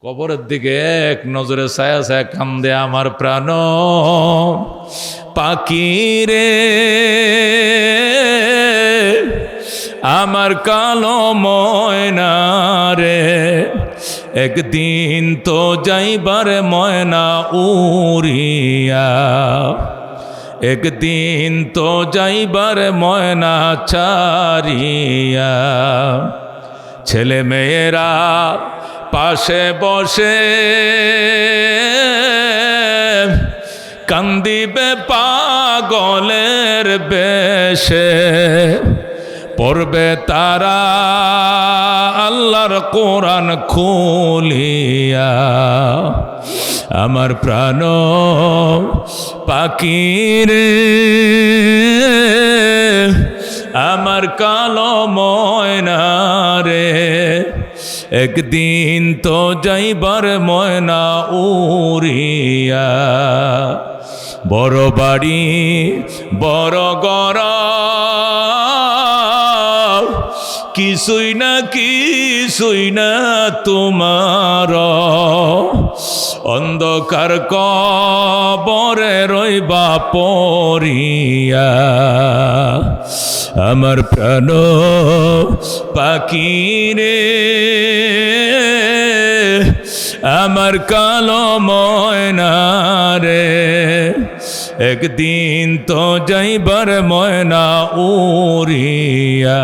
কবরের দিকে এক নজরে ছায়া ছায়া কান্দে আমার প্রাণ পাখি রে, আমার কালো ময়না রে, একদিন তো যাইবার ময়না উড়িয়া, একদিন তো যাইবার ময়না ছাড়িয়া। ছেলে মেয়েরা পাশে বসে কান্দিবে পাগলের বেশে, পড়বে তারা আল্লাহর কোরআন খুলিয়া। আমার প্রাণ পাখি রে, আমার কালো ময়না রে, একদিন তো যাইবার ময়না উড়িয়া। বড় বাড়ি বড় ঘর, কিছুই না তোমার, অন্ধকার কবরে রইবা পড়িয়া। আমার প্রাণ পাখি রে, আমার কালো ময়না রে, একদিন তো যাইবার ময়না উড়িয়া।